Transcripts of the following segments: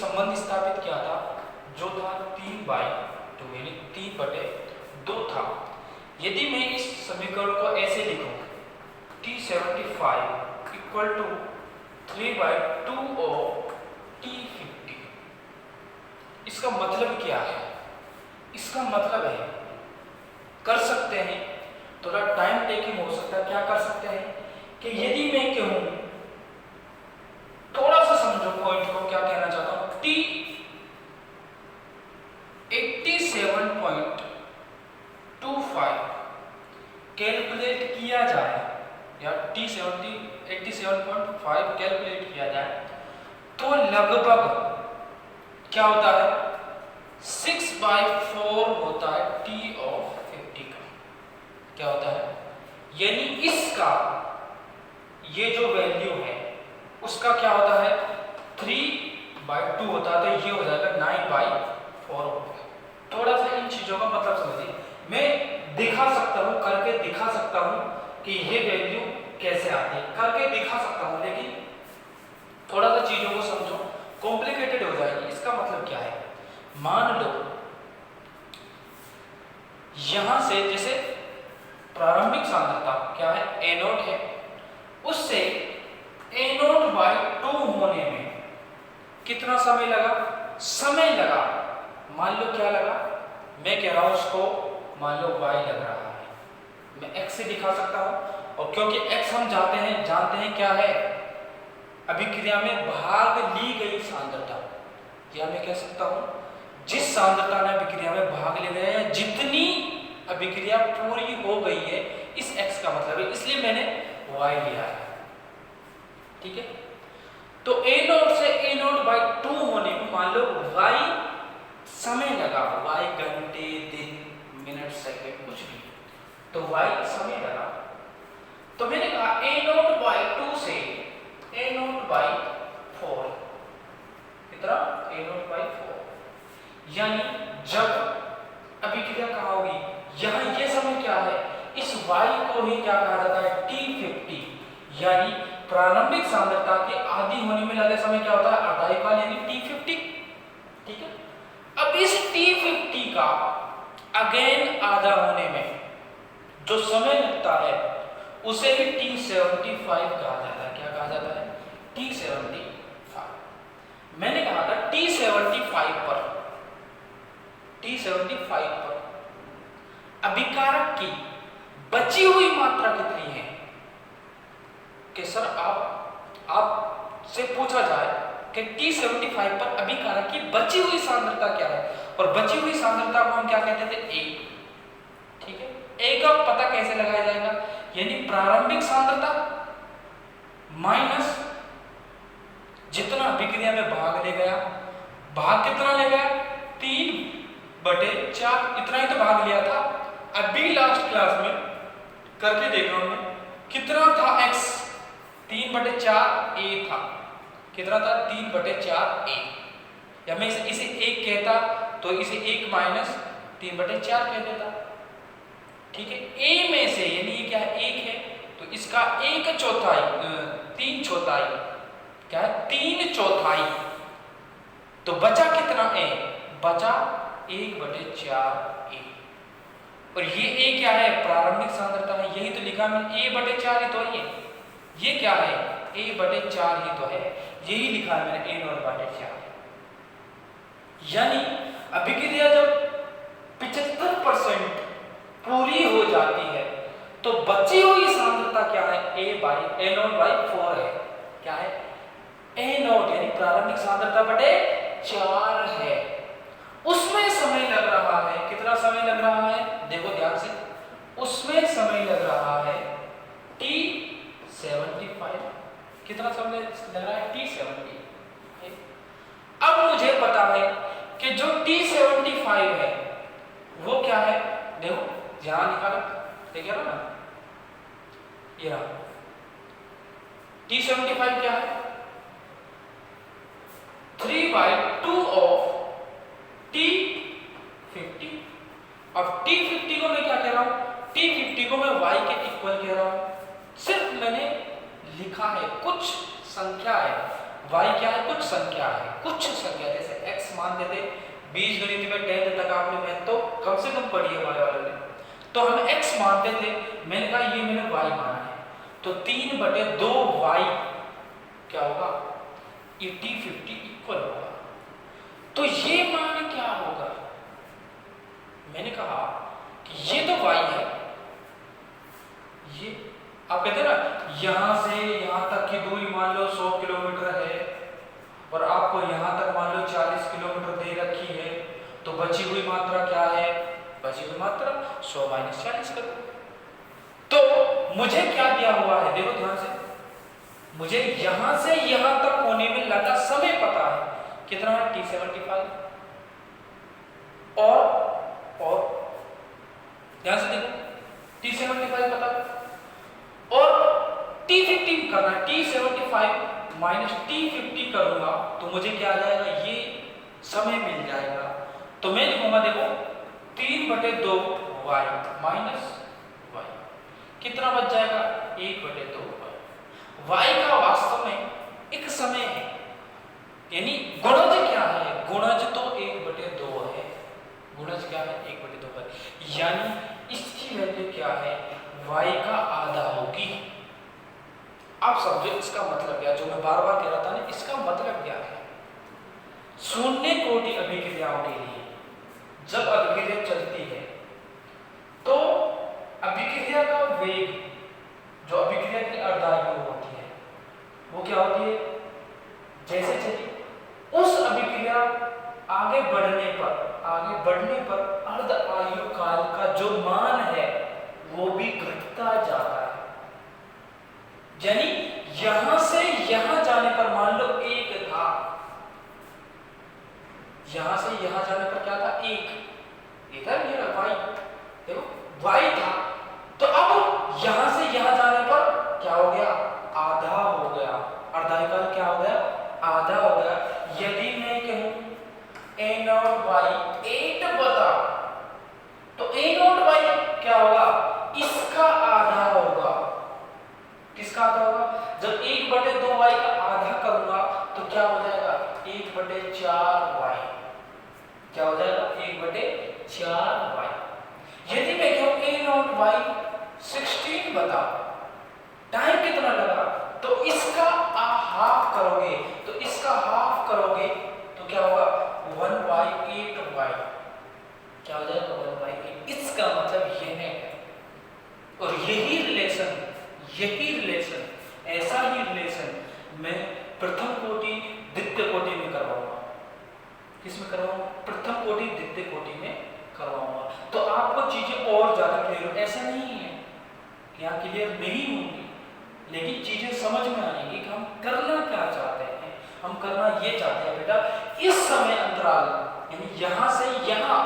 संबंध स्थापित किया था जो था 3/2 यानी 3/2 था। यदि मैं इस समीकरण को ऐसे लिखूं T75 equal to 3/2 of T50, इसका मतलब क्या है? इसका मतलब है कर सकते हैं, थोड़ा टाइम टेकिंग हो सकता है। क्या कर सकते हैं कि यदि मैं कहूं, थोड़ा सा समझो पॉइंट को, क्या कहना चाहता हूं, T 87.25 कैलकुलेट किया जाए या T87.5 कैलकुलेट किया जाए तो लगभग क्या होता है, 6/4 होता है T ऑफ 50 का। क्या होता है, यानी इसका ये जो वैल्यू है उसका क्या होता है, 3/2 होता है, तो ये हो जाएगा 9/4 होगा। थोड़ा सा इन चीजों का मतलब समझिए। मैं दिखा सकता हूं, करके दिखा सकता हूं कि ये वैल्यू कैसे आती है, करके दिखा सकता हूं, लेकिन थोड़ा सा चीजों को समझो, कॉम्प्लिकेटेड हो जाएगी। इसका मतलब क्या है, मान लो यहां से जैसे प्रारंभिक सांद्रता क्या है, A0 है, उससे A0/2 होने में कितना समय लगा, समय लगा, मान लो क्या लगा, मैं कह रहा हूं उसको मान लो y लग रहा है, मैं x से दिखा सकता हूं, और क्योंकि x हम जानते हैं क्या है, अभिक्रिया में भाग ली गई सांद्रता। या मैं कह सकता हूं जिस सांद्रता ने अभिक्रिया में भाग ले गया है, जितनी अभिक्रिया पूरी हो गई है, इस x का मतलब है, इसलिए मैंने y लिया है। ठीक है, तो A0 से A0/2 होने में मान लो y समय लगा, y घंटे, दिन, मिनट, सेकंड, कुछ भी, तो y समय लगा। तो मैंने कहा A0/2 से A0/4 कितना, A0/4, यानी जब अभिक्रिया कहाँ होगी, यहाँ ये समय क्या है, इस y को ही क्या कहा जाता है, T50, यानी प्रारंभिक सांद्रता के आधी होने में लगे समय क्या होता है, आधा काल, यानी T50। ठीक है, अब इस T50 का अगेन आधा होने में जो समय लगता है उसे ही T75 कहा जाता है। क्या कहा जाता है, T75। मैंने कहा था T75 पर अभिकारक की बची हुई मात्रा कितनी है, कि सर आप से पूछा जाए कि T75 पर अभिकारक की बची हुई सांद्रता क्या है, और बची हुई सांद्रता को हम क्या कहते थे, A। ठीक है, A का पता कैसे लगाया जाएगा, यानी प्रारंभिक सांद्रता माइनस जितना अभिक्रिया में भाग ले गया, भाग कितना ले गया, 3/4, इतना ही तो भाग लिया था। अभी लास्ट क्लास में करके देखा हमने, कितना था x, 3/4 A था, कितना था, 3/4 A, या मैं इसे 1 कहता तो इसे 1 माइनस 3/4 कह देता। ठीक है, A में से यानी ये क्या है, 1 है, तो इसका 1/4, 3/4 क्या है, 3/4, तो बचा कितना A, बचा 1/4 A, और ये A क्या है, प्रारंभिक सांद्रता है, यही तो लिखा मैंने, A/4 ही तो है, ये क्या है, A/4 ही तो है, यही लिखा है मैंने, A0/4। यानी अभिक्रिया जब 75% पूरी हो जाती है तो बची हुई सांद्रता क्या है, A0/4 है। क्या है, A0 यानी प्रारंभिक सांद्रता बटे 4 है, उसमें समय लग रहा है, कितना समय लग रहा है, देखो ध्यान से, उसमें समय लग रहा है T75, कितना समय लग रहा है, T70। अब मुझे पता है कि जो T75 है वो क्या है, देखो यहां निकालो, देखिए ना, ये रहा T75 क्या है, 3/2 ऑफ T50। अब T50 को मैं क्या कह रहा हूं, T50 को मैं y के इक्वल कह रहा हूं, सिर्फ मैंने लिखा है, कुछ संख्या है, y क्या है, कुछ संख्या है, कुछ संख्या जैसे x मान देते, बीजगणित में 10th तक आपने मैथ तो कम से कम पढ़ी है y वाले ने, तो हम x मानते थे, मैंने कहा ये मैंने y माना है, तो 3/2y क्या होगा, 80-50 इक्वल होगा। तो ये मान क्या होगा, मैंने कहा कि ये तो y है, ये आप कहते हैं ना यहां से यहां तक की दूरी मान लो 100 किलोमीटर है और आपको यहां तक मान लो 40 किलोमीटर दे रखी है, तो बची हुई मात्रा क्या है, बची हुई मात्रा 100 - 40 करो। तो मुझे क्या दिया हुआ है, देखो ध्यान से, मुझे यहां से यहां तक होने में लगा समय पता है, कितना है, t75, और ध्यान से देखो t75 पता और t50 करना, t75 - t50 करूंगा तो मुझे क्या आ जाएगा, ये समय मिल जाएगा। तो मैं लिखूंगा, देखो 3/2y माइनस y, कितना बच जाएगा, 1/2y। y का वास्तव में एक समय है, यानी गुणज क्या है, गुणज तो 1/2 है, गुणज क्या है, 1/2 है, यानी इसकी वैल्यू क्या है, y का आधा होगी। आप समझो इसका मतलब क्या, जो मैं बार बार कह रहा था ना, इसका मतलब क्या है, शून्य कोटि अभिक्रियाओं के लिए जब अभिक्रिया चलती है तो अभिक्रिया का वेग, जो अभिक्रिया की अर्धायु होती है, वो क्या होती है, जैसे चली उस अभिक्रिया आगे बढ़ने पर अर्ध आयु काल का जो मान है वो भी घटता जाता है। यानी यहां से यहां जाने पर मान लो 1 था, यहां से यहां जाने पर क्या था, 1 इधर ये y, देखो y था, तो अब यहां से यहां जाने पर क्या हो गया, आधा हो गया, अर्धायुकाल क्या हो गया, आधा हो गया। यदि मैं कहूं a0y 8 बता, तो a0y क्या होगा, इसका आधा होगा, किसका आधा होगा, जब 1/2y का आधा करूंगा तो क्या हो जाएगा, 1/4y, क्या हो जाएगा, 1/4y। यदि मैं कहूं a0y 16 बता, टाइम कितना लगा, तो इसका हाफ करोगे, तो इसका हाफ करोगे तो क्या होगा, 1/8y, क्या हो जाएगा, 1/8। इसका मतलब ये है, और यही रिलेशन, ऐसा ही रिलेशन मैं प्रथम कोटि द्वितीय कोटि में करवाऊंगा। किसमें करवाऊंगा, प्रथम कोटि द्वितीय कोटि में करवाऊंगा, तो आपको चीजें और ज्यादा क्लियर हो। ऐसा नहीं है कि यहाँ क्लियर नहीं होंगी, लेकिन चीजें समझ में आएंगी कि हम करना क्या चाहते हैं। हम करना ये चाहते हैं बेटा, इस समय अंतराल यानी यहां से यहां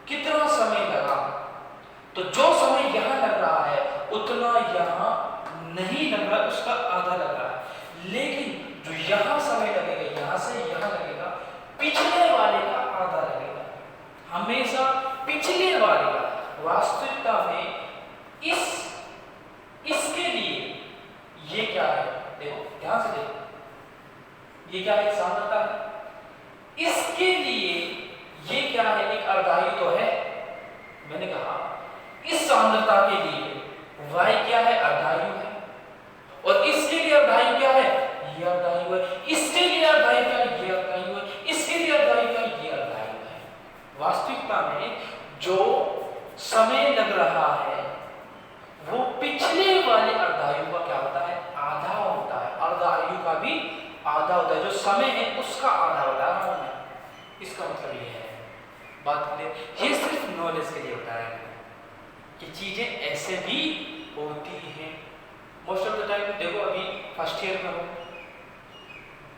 कितना समय लगा, तो जो समय यहां लग रहा है उतना यहां नहीं लग रहा, उसका आधा लग रहा है, लेकिन जो यहां समय लगेगा, यहां से यहां लगेगा, पिछले वाले का आधा लगेगा, हमेशा पिछले वाले का। वास्तविकता में इसके लिए ये क्या है, देखो ध्यान से देखो, ये क्या है, सांद्रता है, इसके लिए ये क्या है, एक अर्धायु तो है, मैंने कहा इस सांद्रता के लिए y क्या है, अर्धायु है, और इसके लिए अर्धायु क्या है, ये अर्धायु है, इसके लिए अर्धायु क्या है, ये अर्धायु है, इसके लिए अर्धायु क्या है, ये अर्धायु है। वास्तविकता में जो समय लग रहा है वो पिछले वाले अर्धायु का क्या होता है, आधा होता है, अर्धायु का भी आधा होता है, जो समय है उसका आधा होता है। इसका मतलब ये है, बात क्लियर। ये सिर्फ नॉलेज के लिए होता है कि चीजें ऐसे भी होती हैं। मोस्ट ऑफ द टाइम देखो, अभी फर्स्ट ईयर में हो,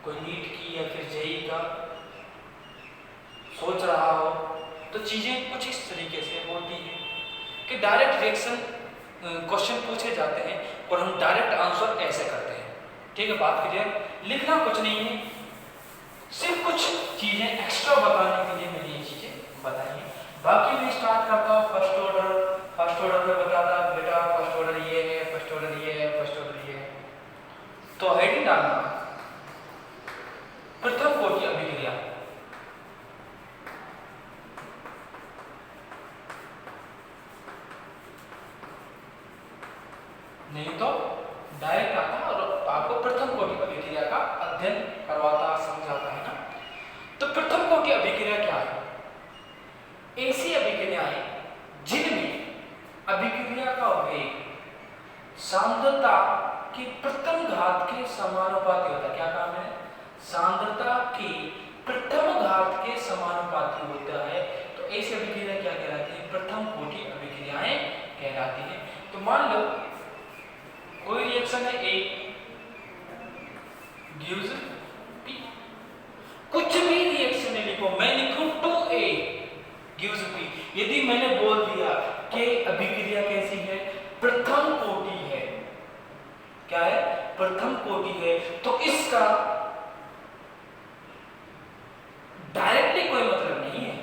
कोई नीट की या फिर जेई का सोच रहा हो, तो चीजें कुछ इस तरीके से होती हैं कि डायरेक्ट रिएक्शन क्वेश्चन पूछे जाते हैं और हम डायरेक्ट आंसर ऐसे करते हैं। ठीक है, बात क्लियर। लिखना कुछ नहीं है, सिर्फ कुछ चीजें एक्स्ट्रा बताने के लिए मैंने ये चीजें बताई हैं। बाकी मैं स्टार्ट करता हूँ फर्स्ट ऑर्डर में बताता बेटा, फर्स्ट ऑर्डर ये है, फर्स्ट ऑर्डर ये है, फर्स्ट ऑर्डर ये है, तो हेडिंग डालना नहीं तो डायरेक्ट आता और आपको प्रथम कोटि अभिक्रिया का अध्ययन करवाता, समझाता है ना। तो प्रथम कोटि अभिक्रिया क्या है? ऐसी अभिक्रियाएं जिनमें अभिक्रिया का वेग सांद्रता के प्रथम घात के समानुपाती होता है। क्या कहा मैंने? सांद्रता के प्रथम घात के समानुपाती होता है। तो ऐसी अभिक्रिया क्या कहलाती है? प्रथम कोटि अभिक्रियाएं कहलाती है। तो मान लो कोई रिएक्शन है A gives P, कुछ भी रिएक्शन है लिखो, मैं लिखूं 2A gives P। यदि मैंने बोल दिया कि अभिक्रिया कैसी है? प्रथम कोटि है। क्या है? प्रथम कोटि है। तो इसका डायरेक्टली कोई मतलब नहीं है।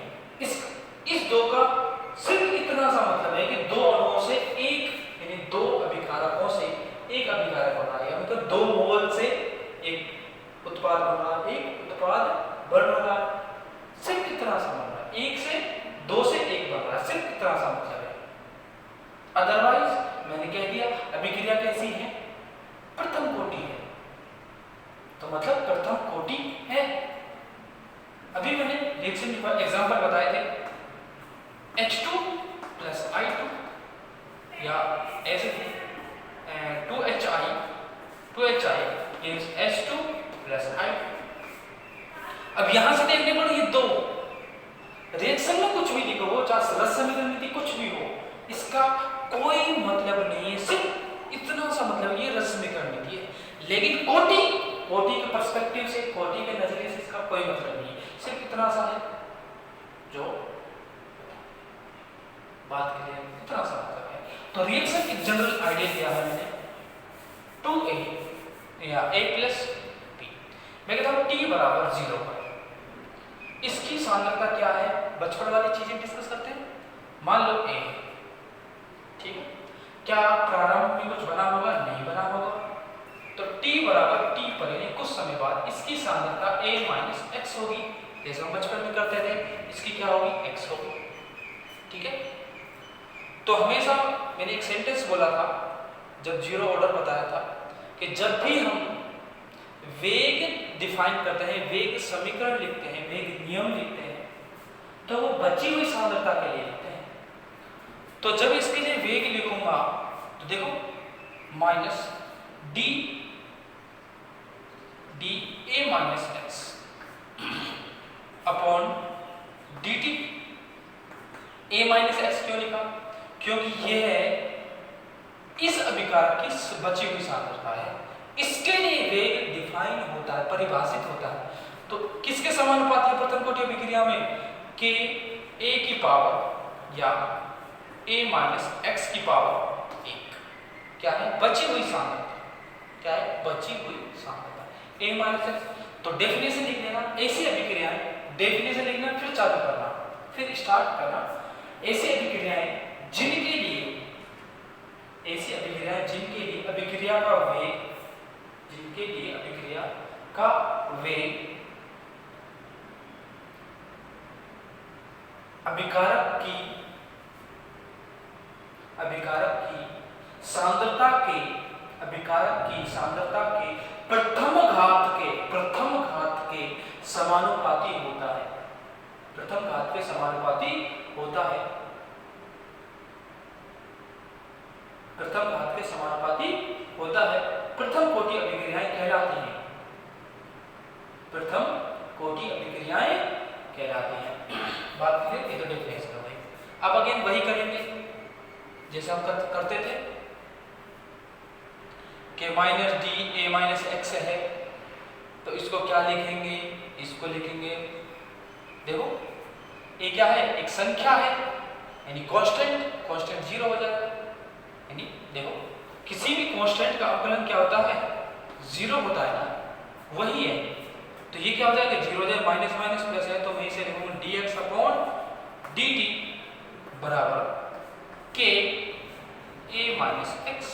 इस दो का सिर्फ इतना सा मतलब है कि दो अणुओं से एक, यानी दो अभिकारकों से एक अभिकारक बन रहा है, मतलब 2 मोल से एक उत्पाद बन रहा है, एक उत्पाद बन रहा है, सिर्फ इतना सा बन रहा है। 1 से 2 से 1 बन रहा है, सिर्फ इतना सा मतलब है। अदरवाइज मैंने कह दिया अभिक्रिया कैसी है? प्रथम कोटि है। तो मतलब प्रथम कोटि है। अभी मैंने रिएक्शन एग्जांपल बताए थे, H2 plus I2 या ऐसे थे 2HI gives H2 plus I2। अब यहां से देखने पर ये दो रिएक्शन में कुछ भी लिखो, वो चाहे रस समीकरण नीति कुछ भी हो, इसका कोई मतलब नहीं है। सिर्फ इतना सा मतलब ये रस समीकरण नीति है। लेकिन कोटि के पर्सपेक्टिव से, कोटि के नजरिए से इसका कोई मतलब नहीं है। सिर्फ इतना सा है जो बात के लिए इतना सा मतलब है। तो रिएक्शन एक जनरल आइडिया दिया है मैंने 2A या A plus B। मैं कहता हूं T बराबर 0 पर इसकी सांद्रता क्या है? बचपन वाली चीजें डिस्कस करते हैं। मान लो A, ठीक है, क्या प्रारंभ में कुछ बना होगा? नहीं बना होगा। तो T बराबर T पर यानी कुछ समय बाद इसकी सांद्रता A माइनस x होगी, जैसे हम बचपन में करते थे। इसकी क्या होगी? x होगी। ठीक है। तो हमेशा मैंने एक सेंटेंस बोला था जब जीरो ऑर्डर बताया था कि जब भी हम वेग डिफाइन करते हैं, वेग समीकरण लिखते हैं, वेग नियम लिखते हैं, तो वो बची हुई सांद्रता के लिए लिखते हैं। तो जब इसके लिए वेग लिखूंगा तो देखो minus D A minus x upon D T. A minus x क्यों लिखा? क्योंकि यह है इस अभिकार की बची हुई सांद्रता है। इसके लिए वेग डिफाइन होता है, परिभाषित होता है। तो किसके समानुपाती है प्रथम कोटि अभिक्रिया में? कि A की पावर या A माइनस एक्स की पावर 1 क्या है? बची हुई सांद्रता। क्या है? बची हुई सांद्रता A माइनस एक्स। तो डेफिनेशन लिख देना। ऐसी अभिक्रियाएं डेफिनेशन लिखना, फिर चालू करना, फिर स्टार्ट करना। ऐसी अभिक्रियाएं जिनके लिए अभिक्रिया का वेग, जिनके लिए अभिक्रिया का वेग अभिकारक की सांद्रता के प्रथम घात के समानुपाती होता है। प्रथम घात के समानुपाती होता है। प्रथम घात के समानुपाती होता है। प्रथम कोटि अभिक्रियाएं कहलाती हैं। प्रथम कोटि अभिक्रियाएं कहलाती हैं। बात करें ये तो डेफिनेशन हो गई। अब अगेन वही करेंगे जैसे हम करते थे कि minus D A minus x है, तो इसको क्या लिखेंगे? इसको लिखेंगे, देखो A क्या है? एक संख्या है, यानी कांस्टेंट 0 हो जाएगा। यानी देखो किसी भी कांस्टेंट का अवकलन क्या होता है? 0 होता है ना, वही है। तो ये क्या हो जाएगा? 0 हो जाएगा, माइनस माइनस प्लस है, तो मैं इसे लिखूंगा dx अपॉन dt बराबर k A माइनस एक्स।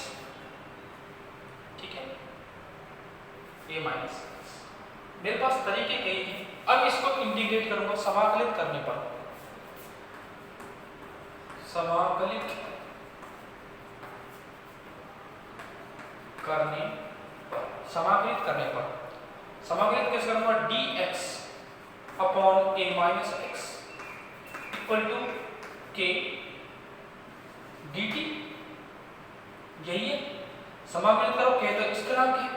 ठीक है, A माइनस एक्स। मेरे पास तरीके कई हैं। अब इसको इंटीग्रेट करूंगा समाकलित करने पर। समाकलित करने पर, समाकलित करने पर, समाकलित कैसे करूंगा, dx upon a minus x equal to k dt, यही है। समाकलित करो, k तो स्थिरांक है,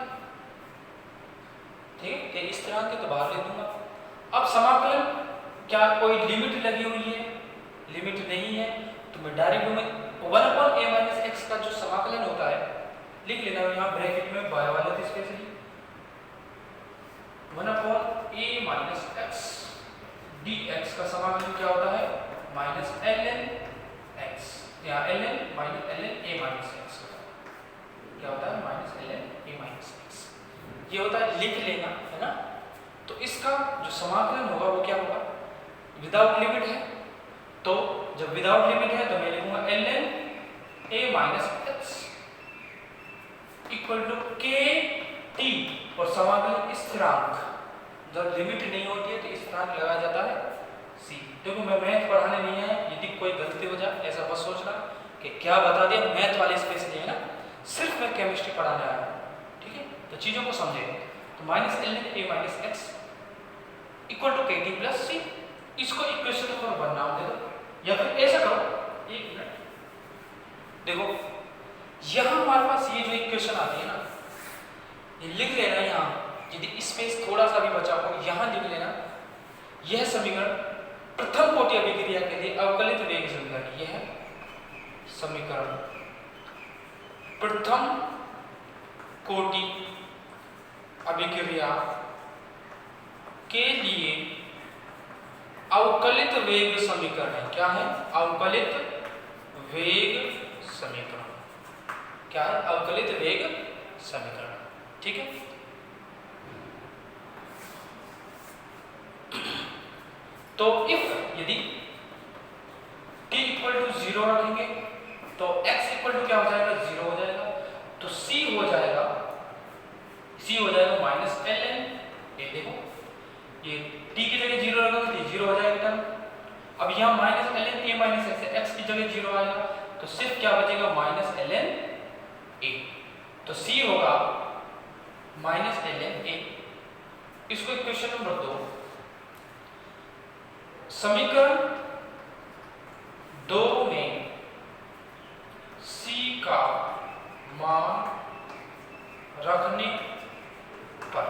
ठीक है, k स्थिरांक है तो बाहर ले दूंगा। अब समाकलन, क्या कोई लिमिट लगी हुई है, लिमिट नहीं है, तो मैं डायरेक्ट में 1 अपॉन a माइनस एक्स का जो समाकलन होता है लिख लेना, यहाँ ब्रैकेट में बाय वाला तो specially 1 upon a minus x dx का समाकलन क्या होता है, माइनस ln x, या ln minus ln a minus x क्या होता है, minus ln a minus x, ये होता है, लिख लेना है ना। तो इसका जो समाकलन होगा वो क्या होगा, विदाउट लिमिट है, तो जब विदाउट लिमिट है तो मैं लिखूंगा ln a minus x equal to k t, और समाकलन स्थिरांक, जब लिमिट नहीं होती है तो स्थिरांक लगाया जाता है c। देखो मैं मैथ पढ़ाने नहीं है, यदि कोई गलती हो जाए ऐसा बस सोचना कि क्या बता दिया, मैथ वाले स्पेस नहीं है ना, सिर्फ मैं केमिस्ट्री पढ़ाने आया हूँ, ठीक है, तो चीजों को समझे। तो minus ln a minus x equal to k t plus c, इसको इक्वेशन नंबर 1 नाम दे दो, या फिर ऐसा करो, एक मिनट देखो, यहां हमारे पास ये जो इक्वेशन आती है ना, ये लिख लेना, यहाँ यदि स्पेस थोड़ा सा भी बचा हो यहां लिख लेना, यह समीकरण प्रथम कोटि अभिक्रिया के लिए अवकलित वेग समीकरण, यह है समीकरण प्रथम कोटि अभिक्रिया के लिए अवकलित वेग समीकरण है। क्या है, अवकलित वेग समीकरण, क्या है, अवकलित वेग समीकरण, ठीक है। तो इफ यदि t इक्वल टू 0 रखेंगे तो x इक्वल टू क्या हो जाएगा, 0 हो जाएगा, तो c हो जाएगा माइनस ln a, देखो ये t की जगह 0 रखोगे तो 0 हो जाएगा टर्म। अब यहाँ minus ln a minus x है, x की जगह 0 आएगा तो सिर्फ क्या बचेगा, माइनस ln a, तो c होगा माइनस ln a। इसको इक्वेशन नंबर 2, समीकरण 2 में c का मान रखने पर,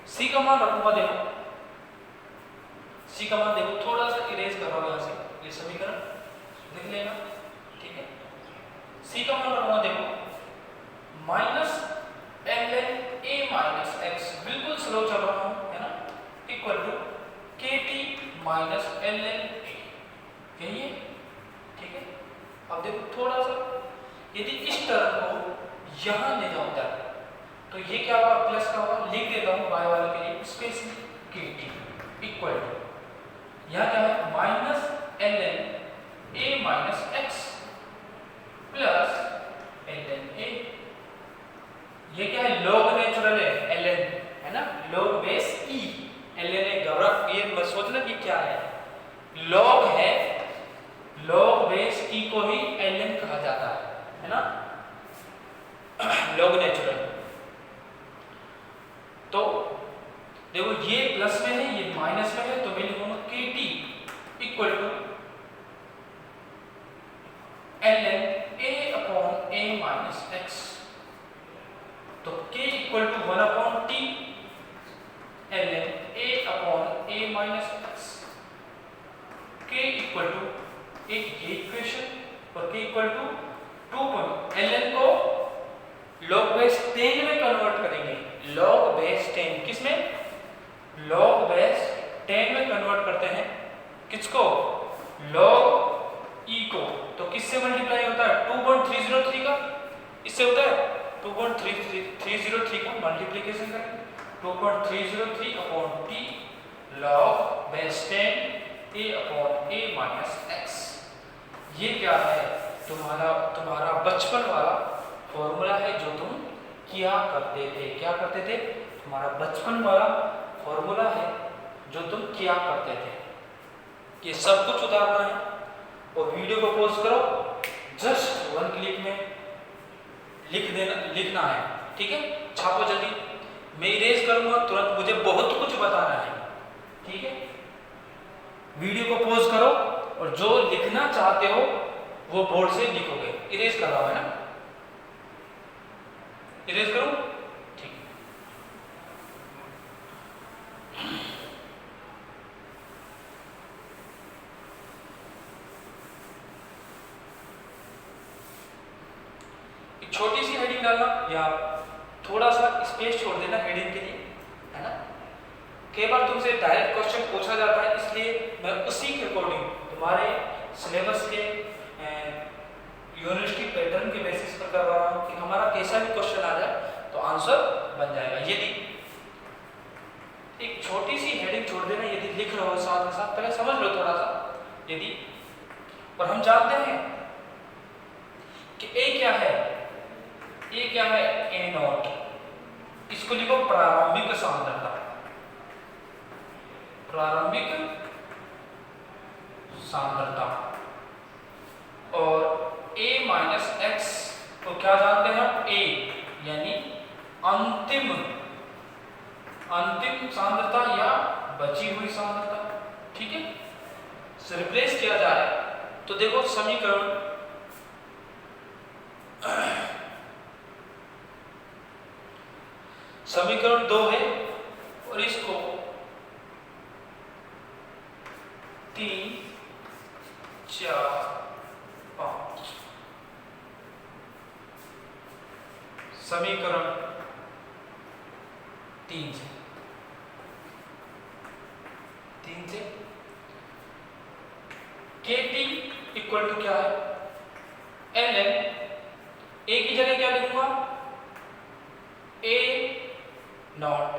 c का मान रखूंगा, देखो c का मान देखो, थोड़ा सा इरेज कर रहा हूं यहां से, ये समीकरण लिख लेना, ठीक है। c का मान रखूंगा, देखो minus ln a minus x, बिल्कुल स्लो चल रहा हूं है ना, equal to kt minus ln a, यही है, ठीक है। अब देखो थोड़ा सा, यदि इस टर्म को यहां ले जाऊं तो ये क्या होगा, प्लस का होगा, लिख देता हूं बाय वाले के लिए स्पेस kt इक्वल टू, यहां क्या है, minus ln a minus x plus ln a, ये क्या है, लॉग नेचुरल है ln, है ना, log base e, ln a घबरा, ये मत सोचना कि क्या है, लॉग है, लॉग बेस e को ही ln कहा जाता है ना, लॉग नेचुरल। तो देखो ये प्लस में है, ये माइनस में है, तो मैं लिखूंगा kt equal to ln a upon a minus x, तो k equal to 1 upon t ln a upon a minus x, k equal to एक ये इक्वेशन और k इक्वल टू 2 ln को log बेस 10 में कन्वर्ट करेंगे, log बेस 10 किसमें, log base 10 में कन्वर्ट करते हैं, किसको, log e को, तो किससे मल्टीप्लाई होता है, 2.303 का, इससे होता है 2.303 का मल्टीप्लिकेशन करेंगे, 2.303 upon t log base 10 a upon a minus x, ये क्या है, तुम्हारा बचपन वाला फॉर्मूला है जो तुम किया करते थे, क्या करते थे, तुम्हारा बचपन वाला फॉर्मूला है जो तुम किया करते थे। ये सब कुछ उतारना है और वीडियो को पॉज करो, जस्ट 1 क्लिक में लिखना है, ठीक है। छापो जल्दी, मैं इरेज करूंगा तुरंत, मुझे बहुत कुछ बताना है, ठीक है। वीडियो को पॉज करो और जो लिखना चाहते हो वो बोर्ड से लिखोगे। इरेज कर रहा हूं, है ना, इरेज करूं, ठीक। एक छोटी सी हेडिंग डालना या थोड़ा सा स्पेस छोड़ देना हेडिंग के लिए, है ना। कई बार तुमसे डायरेक्ट क्वेश्चन पूछा जाता है, इसलिए मैं उसी के अकॉर्डिंग तुम्हारे सिलेबस के यूनिवर्सिटी पैटर्न के बेसिस पर करवा रहा हूँ कि हमारा कैसा भी क्वेश्चन आ जाए तो आंसर बन जाएगा। यदि एक छोटी सी हेडिंग छोड़ देना, यदि लिख रहे हो साथ में साथ, पहले समझ लो थोड़ा सा। यदि और हम जानते हैं कि ए क्या है, ए क्या है, ए नॉट, इसको लिखो प्रारंभिक सांद्रता, प्रारंभिक सांद्रता। और a माइनस एक्स को क्या जानते हैं हम, a यानी अंतिम सांद्रता या बची हुई सांद्रता, ठीक है। से रिप्लेस किया जाए तो देखो समीकरण 2 है और इसको 3, 4, 5 समीकरण 3 से KT इक्वल टू क्या है, ln, a की जगह क्या लिखूंगा, a नॉट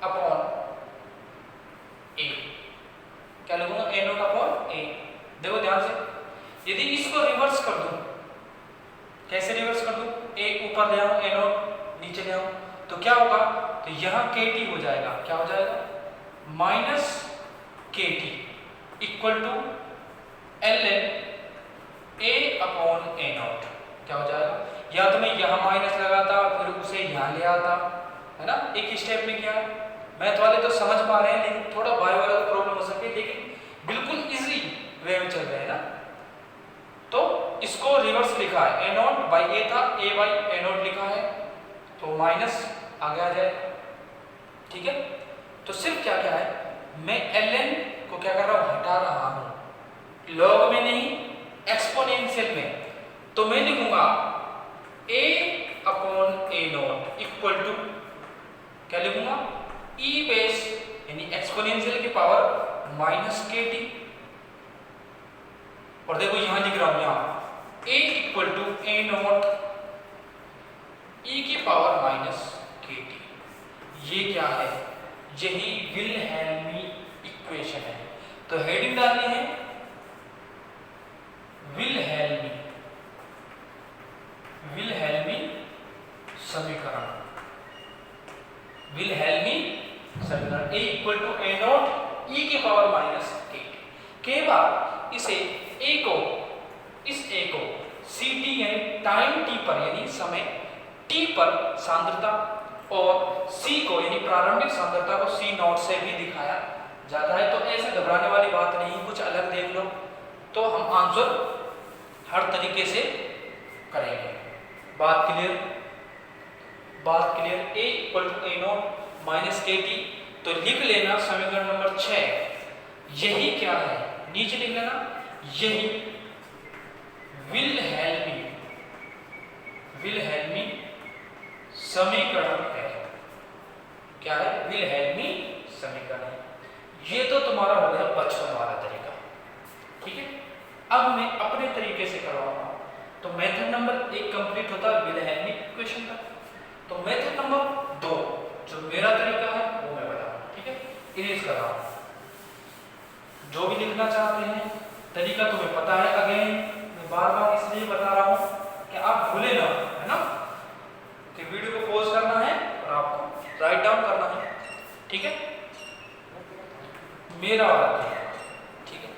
अपॉन a, क्या लिखूंगा, a नॉट अपॉन a। देखो ध्यान से, यदि इसको रिवर्स कर दूं, कैसे रिवर्स कर दूं, a ऊपर ले आऊं, a नॉट नीचे ले आऊं, तो क्या होगा, तो यहां KT हो जाएगा, क्या हो जाएगा, minus KT equal to ln a upon a naught, क्या हो जाएगा। या तो मैं यहाँ माइनस लगाता फिर उसे यहाँ ले आता, है ना, एक स्टेप में क्या है। मैथ वाले तो समझ पा रहे हैं, लेकिन थोड़ा बायो वाला प्रॉब्लम हो सकती है, लेकिन बिल्कुल इजी वे में चल रहे हैं ना। तो इसको रिवर्स लिखा है, a नॉट बाई a था, a बाई a नॉट लिखा है, तो माइनस आगे आ जाए, ठीक है। तो सिर्फ क्या क्या है, मैं ln को क्या कर रहा हूँ, हटा रहा हूँ, लॉग में नहीं एक्सपोनेंशियल में। तो मैं लिखूंगा a upon a not equal to, क्या लिखूंगा, e बेस यानी एक्सपोनेंशियल की पावर माइनस KT। और देखो यहां लिख रहा हूं, यहां a equal to a naught e की पावर माइनस KT। ये क्या है, यही विल्हेल्मी इक्वेशन है। तो हेडिंग डालनी है विल्हेल्मी समीकरण, विल्हेल्मी समीकरण a equal to a naught e की पावर माइनस KT। कई बार इस a को CT यानी टाइम t पर, यानी समय t पर सांद्रता, और c को यानी प्रारंभिक सांद्रता को c नॉट से भी दिखाया जाता है। तो ऐसे घबराने वाली बात नहीं, कुछ अलग देख लो तो हम आंसर हर तरीके से करेंगे। बात clear, a equal to a naught minus KT। तो लिख लेना समीकरण नंबर 6, यही क्या है, नीचे लिख लेना, यही विल्हेल्मी समीकरण है। क्या है, विल्हेल्मी समीकरण है। ये तो तुम्हारा हो गया बचपन वाला तरीका, ठीक है। अब मैं अपने तरीके से करवाऊंगा। तो मेथड नंबर 1 कंप्लीट होता है विल्हेल्मी इक्वेशन का। तो मेथड नंबर 2 जो मेरा तरीका है वो मैं बताऊंगा, ठीक है। इरेज कर रहा हूं। जो भी लिखना चाहते हैं तरीका तुम्हें पता है, अगेन मैं बार बार इसलिए बता रहा हूं कि आप भूले ना, है ना, कि वीडियो को पॉज करना है और आपको राइट डाउन करना है, ठीक है। मेरा वाला तरीका, ठीक है।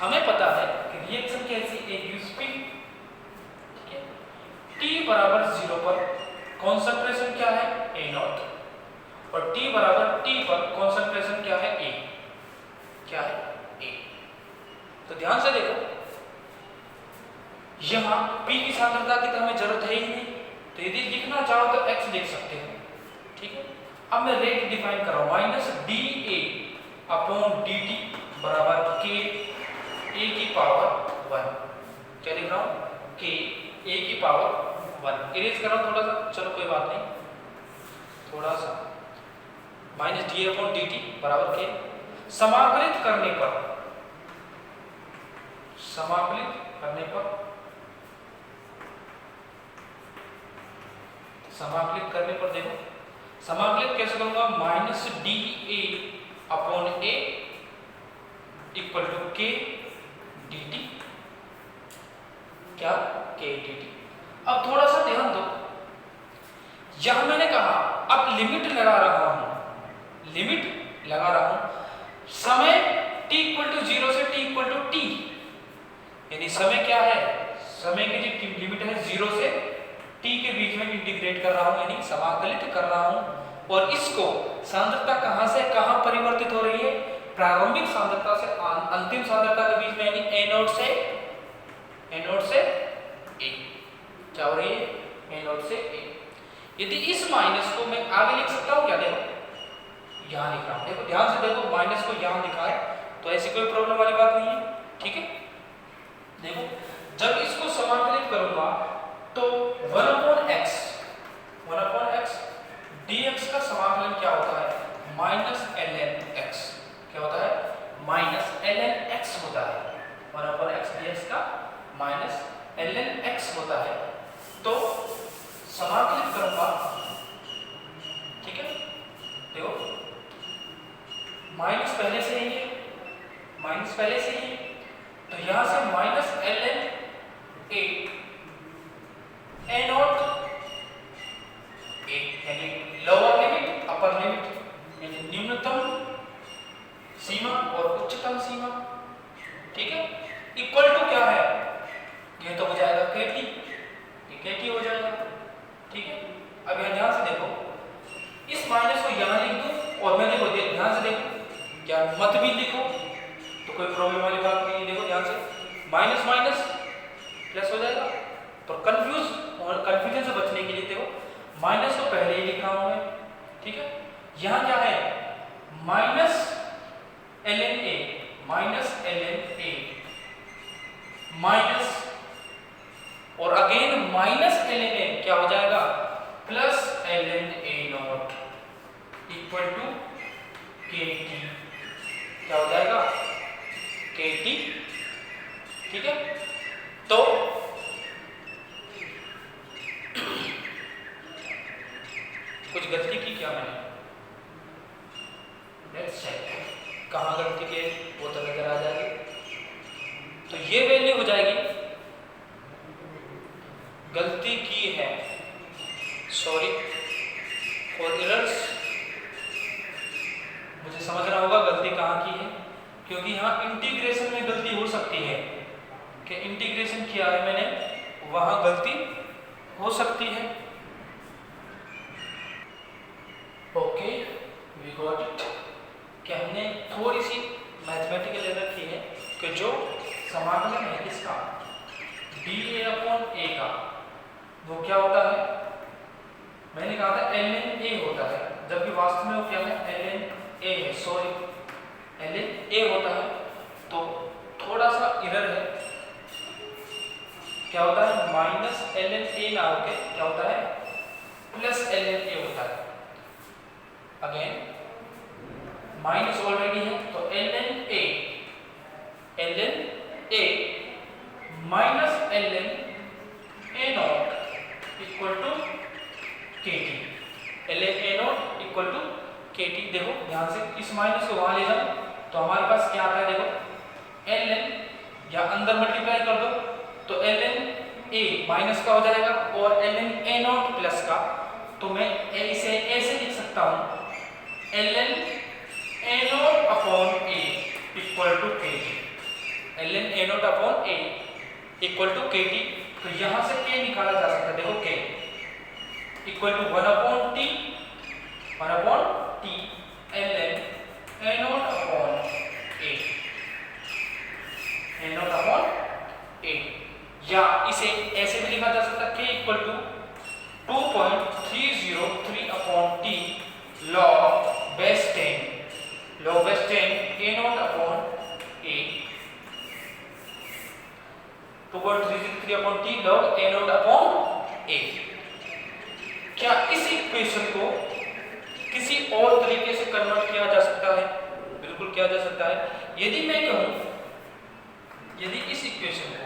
हमें पता है कि रिएक्शन कैसी है, यूस्पी, ठीक है, t बराबर 0 कॉन्सेंट्रेशन क्या है ए नॉट, और टी बराबर टी पर कॉन्सेंट्रेशन क्या है ए, क्या है ए। तो ध्यान से देखो, यहां पी की सांद्रता की तो हमें जरूरत है ही नहीं, तो यदि लिखना चाहो तो x लिख सकते हो, ठीक है। अब मैं रेट डिफाइन कर रहा हूं, minus d a upon D T बराबर के ए की पावर 1, क्या लिख रहा हूं के ए की पावर 1, इरेज कर रहा हूं थोड़ा सा, चलो कोई बात नहीं, थोड़ा सा minus D upon D T बराबर के, समाकलित करने पर, समाकलित करने पर, समाकलित करने पर देखो, समाकलित कैसे करूंगा, minus d a upon a equal to k d t, क्या के डी टी। अब थोड़ा सा ध्यान दो, यहां मैंने कहा अब लिमिट लगा रहा हूं, लिमिट लगा रहा हूं समय t इक्वल टू 0 से t इक्वल टू t, यानी समय क्या है, समय की जो लिमिट है 0 से t के बीच में इंटीग्रेट कर रहा हूं, यानी समाकलित कर रहा हूं। और इसको सांद्रता कहां से कहां परिवर्तित हो रही है, प्रारंभिक सांद्रता से अंतिम सांद्रता के बीच में, यानी a नॉट से a, क्या हो रही है a नॉट से a। यदि इस माइनस को मैं आगे लिख सकता हूं क्या, देखो यहां लिख रहा हूं, देखो ध्यान से देखो, माइनस को यहां लिखा है तो ऐसी कोई प्रॉब्लम वाली बात नहीं है, ठीक है। देखो जब इसको समाकलित करूंगा तो 1 अपॉन x dx का समाकलन क्या होता है, माइनस ln x, क्या होता है माइनस ln x होता है, 1 अपॉन x dx का माइनस ln x होता है। तो समाकलित करूंगा, ठीक है, देखो माइनस पहले से ही है, माइनस पहले से ही, तो यहां से minus ln a not a, यानी लोअर लिमिट अपर लिमिट, यानी न्यूनतम सीमा और उच्चतम सीमा, ठीक है, इक्वल टू क्या है, ये तो हो जाएगा kt, ये kt हो जाएगा, ठीक है। अब यहां ध्यान से देखो, इस माइनस को यहां लिख दूं और मैं देखो ध्यान से देखो, क्या मत भी लिखो तो कोई प्रॉब्लम वाली बात नहीं है, देखो ध्यान से, माइनस माइनस प्लस हो जाएगा, तो कंफ्यूजन से बचने के लिए देखो माइनस को पहले ही लिख रहा हूं मैं, ठीक है। यहां क्या है minus ln a, minus ln a minus, और अगेन माइनस ln a क्या हो जाएगा plus ln a not equal to kt, क्या हो जाएगा kt, ठीक है। तो कुछ गलती की क्या मैंने, लेट्स चेक कहां गलती के, वो तो नजर आ जाएगी। तो ये वैल्यू हो जाएगी, गलती की है, सॉरी फॉर एरर्स, मुझे समझना होगा गलती कहां की है, क्योंकि यहाँ इंटीग्रेशन में गलती हो सकती है, कि इंटीग्रेशन किया है मैंने, वहां गलती हो सकती है। ओके वी गॉट इट, कि हमने थोड़ी सी मैथमेटिकल एरर की है, कि जो समाकलन है इसका dA अपॉन a का, वो क्या होता है, मैंने कहा था ln a होता है, जबकि वास्तव में वो क्या है ln a है, सॉरी ln a होता है, तो थोड़ा सा एरर है, क्या होता है माइनस ln a ना होके क्या होता है प्लस ln a होता है। अगेन माइनस ऑलरेडी है, तो ln a minus ln a not equal to kt, ln a not equal to kt। देखो ध्यान से, इस माइनस को वहां ले जाओ तो हमारे पास क्या आता है, देखो ln या अंदर मल्टीप्लाई कर दो तो ln a माइनस का हो जाएगा, और ln a नॉट प्लस का, तो मैं इसे a से लिख सकता हूं ln a not upon a equal to kt, ln a not upon a equal to kt। तो यहां से k निकाला जा सकता है, देखो k, equal to 1/t ln A या इसे ऐसे भी लिखा जा सकता है k equal to 2.303/t log base 10 A 2.303/t log A। क्या इस इक्वेशन को किसी और तरीके से कन्वर्ट किया जा सकता है? बिल्कुल किया जा सकता है। यदि मैं कहूं, यदि इस इक्वेशन को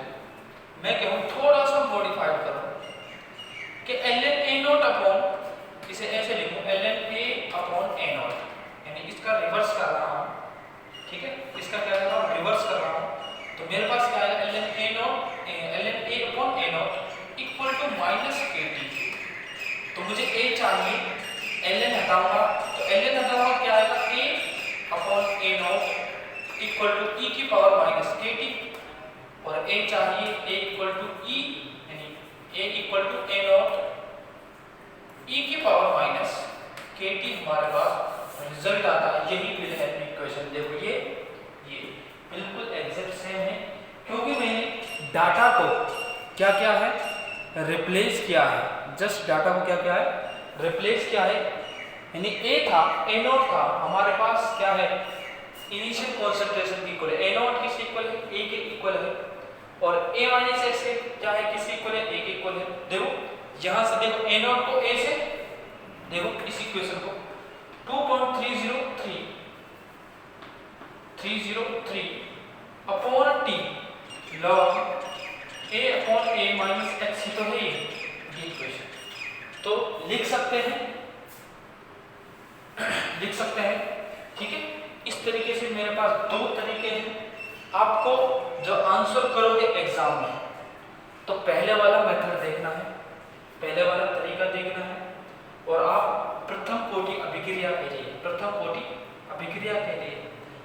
मैं कहूं थोड़ा सा मॉडिफाइड करूं कि ln A0 इसे ऐसे लिखूं ln A/A0, यानी इसका रिवर्स कर रहा हूं, ठीक है, इसका क्या कर रहा हूं, रिवर्स कर रहा हूं। तो मेरे पास क्या है ln A/A0 equal to -kt। तो मुझे A चाहिए, ln हटाऊंगा, तो ln हटाऊंगा क्या आएगा A/A0 इक्वल टू e की पावर -kt, और A चाहिए A इक्वल टू E, यानी A equal to A0 e की पावर -kt। हमारे पास रिजल्ट आता है, यही विलहेल्म इक्वेशन। देखो ये बिल्कुल एग्जैक्ट सेम है, क्योंकि मैंने डाटा को क्या क्या है, रिप्लेस किया है। जस्ट डाटा को क्या क्या है, रिप्लेस किया है। यानी A था, A0 था, हमारे पास क्या है, इनिशियल कंसंट्रेशन की इक्वल है। A0 किसके इक्वल है, A के इक्वल है, और A - x क्या है, किसके इक्वल है, A के इक्वल है। देखो यहां से देखो A0 को A से, देखो इस इक्वेशन को 2.303/t log A/A - x ही तो है ये इक्वेशन। तो लिख सकते हैं, ठीक है। इस तरीके से मेरे पास दो तरीके हैं। आपको जब आंसर करोगे एग्जाम में, तो पहले वाला मेथड देखना है, पहले वाला तरीका देखना है, और आप प्रथम कोटि अभिक्रिया के लिए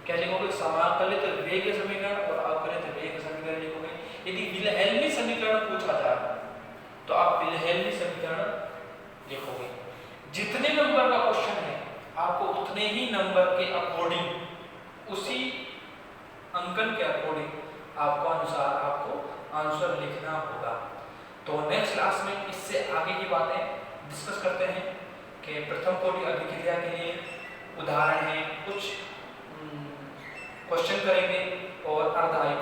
क्या लिखोगे, समाकलित वेग समीकरण और अवकलित वेग समीकरण लिखोगे। यदि विलहेल्मी समीकरण पूछा जाए तो आप विलहेल्मी समीकरण लिखोगे। जितने नंबर का क्वेश्चन है, आपको उतने ही नंबर के अकॉर्डिंग, उसी अंकन के अकॉर्डिंग आपको आंसर लिखना होगा। तो नेक्स्ट क्लास में इससे आगे की बातें डिस्कस करते हैं कि प्रथम कोटि अभिक्रिया के लिए उदाहरण है, कुछ क्वेश्चन करेंगे और अर्ध आयु